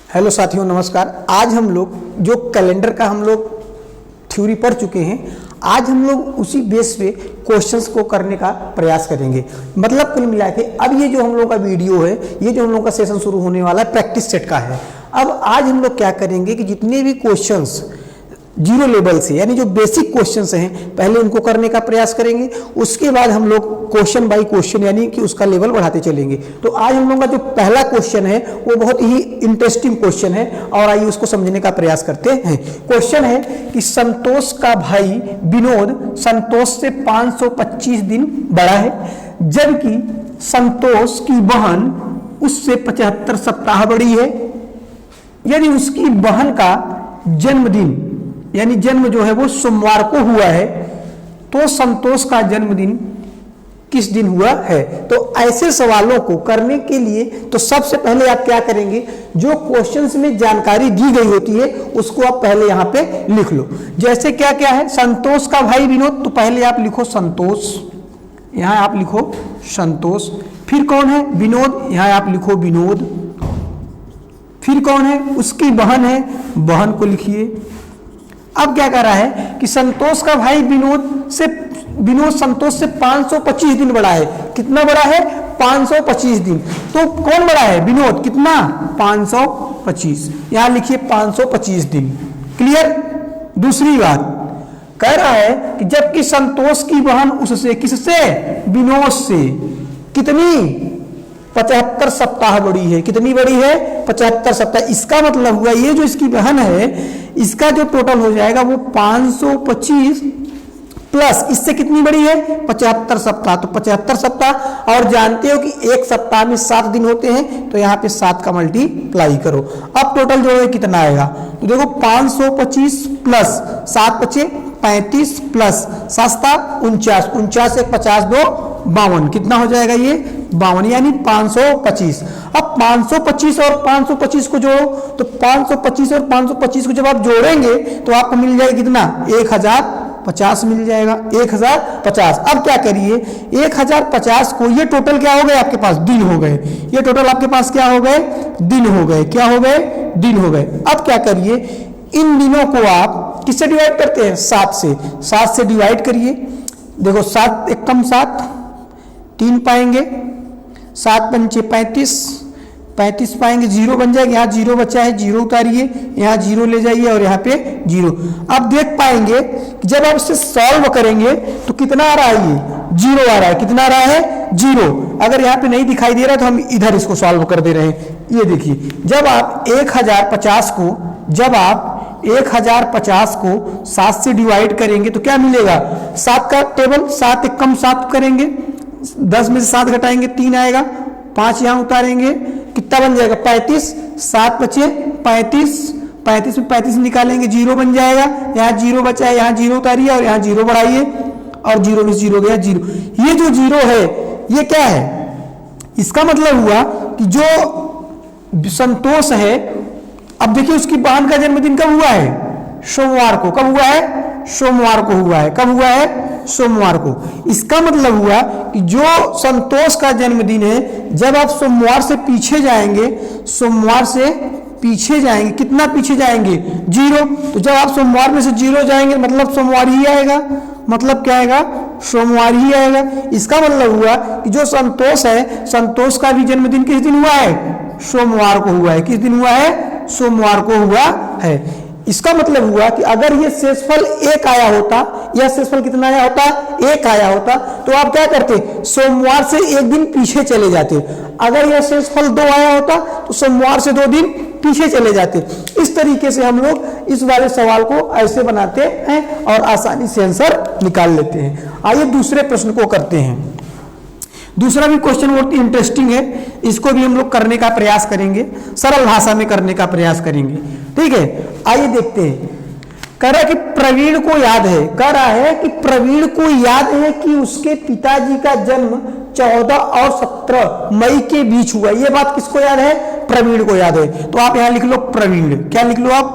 Hello साथियों, नमस्कार। आज हम लोग जो कैलेंडर का हम लोग थ्योरी पढ़ चुके हैं, आज हम लोग उसी बेस पे क्वेश्चंस को करने का प्रयास करेंगे। मतलब कुल मिला के अब ये जो हम लोग का वीडियो है, ये जो हम लोग का सेशन शुरू होने वाला है, प्रैक्टिस सेट का है। अब आज हम लोग क्या करेंगे कि जितने भी क्वेश्चंस जीरो लेवल से, यानी जो बेसिक क्वेश्चंस हैं, पहले उनको करने का प्रयास करेंगे। उसके बाद हम लोग क्वेश्चन बाय क्वेश्चन यानी कि उसका लेवल बढ़ाते चलेंगे। तो आज हम लोगों का जो पहला क्वेश्चन है वो बहुत ही इंटरेस्टिंग क्वेश्चन है और आइए उसको समझने का प्रयास करते हैं। क्वेश्चन है कि संतोष का भाई विनोद संतोष से 525 दिन बड़ा है, जबकि संतोष की बहन उससे 75 सप्ताह बड़ी है। यदि उसकी बहन का जन्मदिन यानी जन्म जो है वो सोमवार को हुआ है, तो संतोष का जन्मदिन किस दिन हुआ है। तो ऐसे सवालों को करने के लिए तो सबसे पहले आप क्या करेंगे, जो क्वेश्चंस में जानकारी दी गई होती है उसको आप पहले यहां पे लिख लो। जैसे क्या क्या है, संतोष का भाई विनोद, तो पहले आप लिखो संतोष, यहां आप लिखो संतोष। फिर कौन है, विनोद, यहां आप लिखो विनोद। फिर कौन है, उसकी बहन है, बहन को लिखिए। अब क्या कर रहा है कि संतोष का भाई विनोद संतोष से 525 दिन बड़ा है। कितना बड़ा है, 525 दिन। तो कौन बड़ा है, विनोद। कितना, 525। यहां लिखिए 525 दिन। क्लियर। दूसरी बात कह रहा है कि जबकि संतोष की बहन उससे, किससे, विनोद से, कितनी, 75 सप्ताह बड़ी है। कितनी बड़ी है, 75 सप्ताह। इसका मतलब हुआ ये जो इसकी बहन है, इसका जो टोटल हो जाएगा वो 525 प्लस इससे कितनी बड़ी है, 75 सप्ताह। तो 75 सप्ताह, और जानते हो कि एक सप्ताह में 7 दिन होते हैं, तो यहाँ पे 7 का मल्टीप्लाई करो। अब टोटल जो है कितना आएगा, तो देखो 525 प्लस 7 बचे 35 प्लस 7 49, 49 से 50 2 52, कितना हो जाएगा ये 52, यानी 525। अब 525 और 525 को जोड़ो, तो 525 और 525 को जब आप जोड़ेंगे तो आपको मिल जाएगा कितना, 1050 मिल जाएगा, 1050। अब क्या करिए, 1050 को, ये टोटल क्या हो गए आपके पास, दिन हो गए। ये टोटल आपके पास क्या हो गए, दिन हो गए। क्या हो गए, दिन हो गए। अब क्या करिए, इन दिनों को आप किससे डिवाइड करते हैं, 7 से। 7 से डिवाइड करिए। देखो 7 एक कम 7, 3 पाएंगे, 7 पंचे 35 पाएंगे, 0 बन जाएगा। यहाँ 0 बचा है, 0 उतारिए, यहाँ 0 ले जाइए और यहाँ पे 0। अब देख पाएंगे कि जब आप इसे सॉल्व करेंगे तो कितना आ रहा है, ये 0 आ रहा है। कितना आ रहा है, 0। अगर यहाँ पे नहीं दिखाई दे रहा तो हम इधर इसको सॉल्व कर दे रहे हैं। ये देखिए, जब आप 1050 को 7 से डिवाइड करेंगे तो क्या मिलेगा, 7 का टेबल, 7 एक कम 7 करेंगे, 10 में से 7 घटाएंगे 3 आएगा, 5 यहां उतारेंगे, कितना बन जाएगा 35, 7 बचे 35 में 35 निकालेंगे, 0 बन जाएगा। यहाँ 0 बचा है, यहाँ 0 उतारिए और यहाँ 0 बढ़ाइए, और 0 में 0 गया 0। ये जो 0 है ये क्या है, इसका मतलब हुआ कि जो संतोष है, अब देखिए उसकी बहन का जन्मदिन कब हुआ है, सोमवार को। कब हुआ है, सोमवार को हुआ है। कब हुआ है, सोमवार को। इसका मतलब हुआ कि जो संतोष का जन्मदिन है, जब आप सोमवार से पीछे जाएंगे, कितना पीछे जाएंगे, 0। तो जब आप सोमवार में से 0 जाएंगे मतलब सोमवार ही आएगा। मतलब क्या आएगा, सोमवार ही आएगा। इसका मतलब हुआ कि जो संतोष है, संतोष का भी जन्मदिन किस दिन हुआ है, सोमवार को हुआ है। किस दिन हुआ है, सोमवार को हुआ है। इसका मतलब हुआ कि अगर ये शेषफल 1 आया होता, यह शेषफल कितना आया होता, 1 आया होता, तो आप क्या करते, सोमवार से 1 दिन पीछे चले जाते। अगर यह शेषफल 2 आया होता तो सोमवार से 2 दिन पीछे चले जाते। इस तरीके से हम लोग इस वाले सवाल को ऐसे बनाते हैं और आसानी से आंसर निकाल लेते हैं। आइए दूसरे प्रश्न को करते हैं। दूसरा भी क्वेश्चन बहुत इंटरेस्टिंग है, इसको भी हम लोग करने का प्रयास करेंगे, सरल भाषा में करने का प्रयास करेंगे। ठीक है, आइए देखते हैं। कह रहा है कि प्रवीण को याद है, कह रहा है कि प्रवीण को याद है कि उसके पिताजी का जन्म 14 और 17 मई के बीच हुआ। ये बात किसको याद है, प्रवीण को याद है। तो आप यहां लिख लो प्रवीण। क्या लिख लो आप,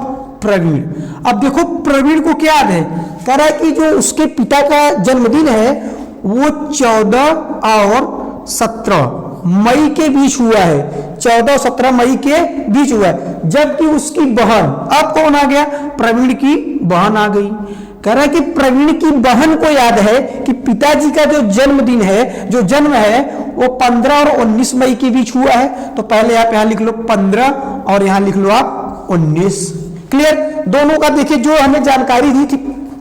प्रवीण। अब देखो प्रवीण को क्या याद है, कह रहा है कि जो उसके पिता का जन्मदिन है वो 14 और 17 मई के बीच हुआ है, 14-17 मई के बीच हुआ है, जबकि उसकी बहन, अब कौन आ गया, प्रवीण की बहन आ गई। कह रहा है कि प्रवीण की बहन को याद है कि पिताजी का जो जन्मदिन है, जो जन्म है, वो 15 और 19 मई के बीच हुआ है। तो पहले आप यहां लिख लो 15 और यहां लिख लो आप 19। क्लियर? दोनों का देखिए जो हमें जानकारी दी थी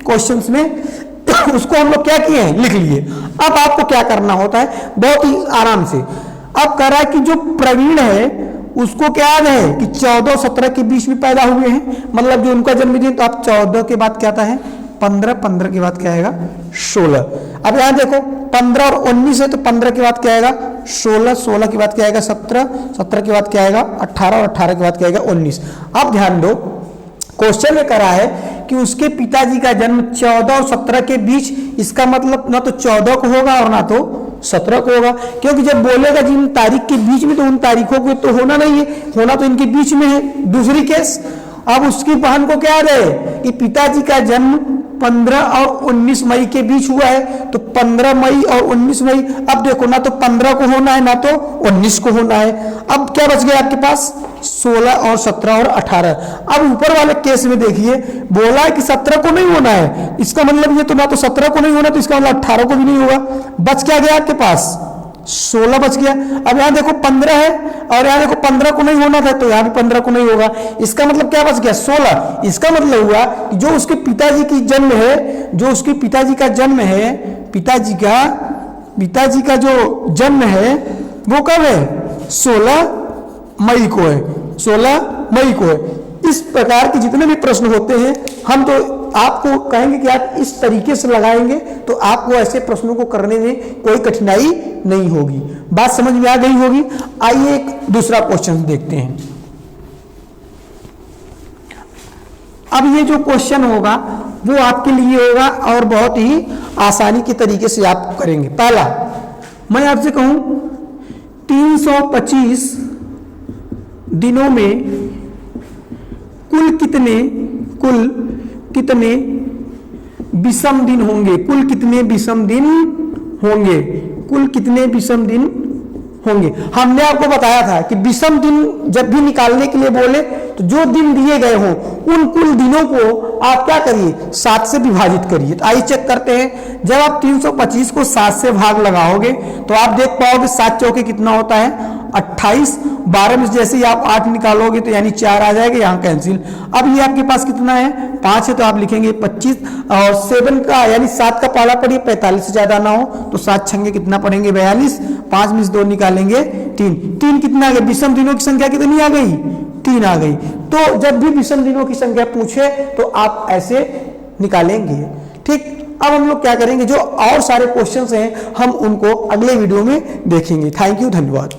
क्वेश्चंस में उसको हम लोग क्या किए हैं, लिख लिए। अब आपको क्या करना होता है, बहुत ही आराम से। अब कह रहा है कि जो प्रवीण है उसको क्या याद है कि 14-17 के बीच में पैदा हुए हैं, मतलब जो उनका जन्मदिन, तो आप 14 के बाद क्या आता है 15, 15 के बाद क्या आएगा 16। अब यहां देखो 15 और 19 है, तो 15 के बाद क्या आएगा 16, 16 के बाद क्या आएगा 17, 17 के बाद क्या आएगा 18 और 18 के बाद क्या आएगा 19। अब ध्यान दो, क्वेश्चन में करा है कि उसके पिताजी का जन्म 14 और 17 के बीच, इसका मतलब ना तो 14 को होगा और ना तो 17 को होगा, क्योंकि जब बोलेगा जिन तारीख के बीच में तो उन तारीखों को तो होना नहीं है, होना तो इनके बीच में है। दूसरी केस, अब उसकी बहन को क्या है कि पिताजी का जन्म 15 और 19 मई के बीच हुआ है, तो 15 मई और 19 मई। अब देखो ना तो 15 को होना है ना तो 19 को होना है। अब क्या बच गया आपके पास 16 और 17 और 18। अब ऊपर वाले केस में देखिए बोला है कि 17 को नहीं होना है, इसका मतलब ये तो ना तो 17 को नहीं होना, तो इसका मतलब 18 को भी नहीं होगा। बच क्या गया आपके पास 16 बच गया। अब यहां देखो 15 है और यहां देखो 15 को नहीं होना था, तो यहां भी 15 को नहीं होगा, इसका मतलब क्या बच गया 16। इसका मतलब हुआ कि जो उसके पिताजी की जन्म है, जो उसके पिताजी का जन्म है, पिताजी का जो जन्म है वो कब है 16 मई को है, 16 मई को है। इस प्रकार के जितने भी प्रश्न होते हैं हम तो आपको कहेंगे कि आप इस तरीके से लगाएंगे तो आपको ऐसे प्रश्नों को करने में कोई कठिनाई नहीं होगी। बात समझ में आ गई होगी। आइए एक दूसरा क्वेश्चन देखते हैं। अब ये जो क्वेश्चन होगा वो आपके लिए होगा और बहुत ही आसानी के तरीके से आप करेंगे। पहला, मैं आपसे कहूं 325 दिनों में कुल कितने विषम दिन होंगे, कुल कितने विषम दिन होंगे, कुल कितने विषम दिन होंगे। हमने आपको बताया था कि विषम दिन जब भी निकालने के लिए बोले तो जो दिन दिए गए हों उन कुल दिनों को आप क्या करिए 7 से विभाजित करिए। तो आइए चेक करते हैं। जब आप 325 को 7 से भाग लगाओगे तो आप देख पाओगे 7 चौके कितना होता है 28। 12 में जैसे ही आप 8 निकालोगे तो यानी 4 आ जाएगा, यहाँ कैंसिल। अब ये आपके पास कितना है 5 है, तो आप लिखेंगे 25 और 7 का यानी 7 का पाला पड़िए 45 से ज्यादा ना हो, तो 7 छंगे कितना पड़ेंगे 42। 5 में से 2 निकालेंगे 3। 3 कितना आ गया, विषम दिनों की संख्या कितनी आ गई 3 आ गई। तो जब भी विषम दिनों की संख्या पूछे तो आप ऐसे निकालेंगे। ठीक, अब हम लोग क्या करेंगे, जो और सारे क्वेश्चंस हैं हम उनको अगले वीडियो में देखेंगे। थैंक यू, धन्यवाद।